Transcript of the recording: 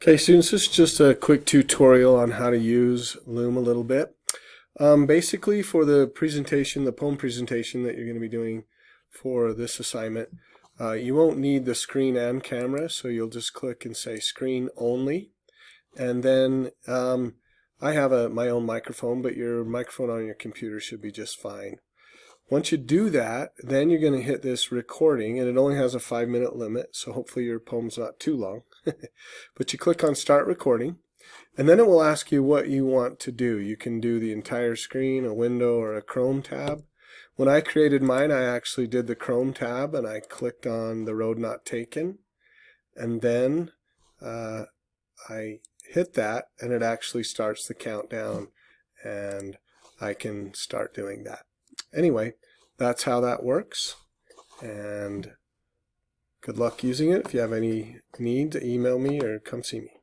Okay, students, this is just a quick tutorial on how to use Loom a little bit. Basically, for the presentation, the poem presentation that you're going to be doing for this assignment, you won't need the screen and camera, so you'll just click and say screen only. And then I have my own microphone, but your microphone on your computer should be just fine. Once you do that, then you're going to hit this recording, and it only has a 5-minute limit, so hopefully your poem's not too long. But you click on start recording, and then it will ask you what you want to do. You can do the entire screen, a window, or a Chrome tab. When I created mine, I actually did the Chrome tab, and I clicked on the road not taken, and then I hit that, and it actually starts the countdown, and I can start doing that. Anyway, that's how that works, and good luck using it. If you have any needs, email me or come see me.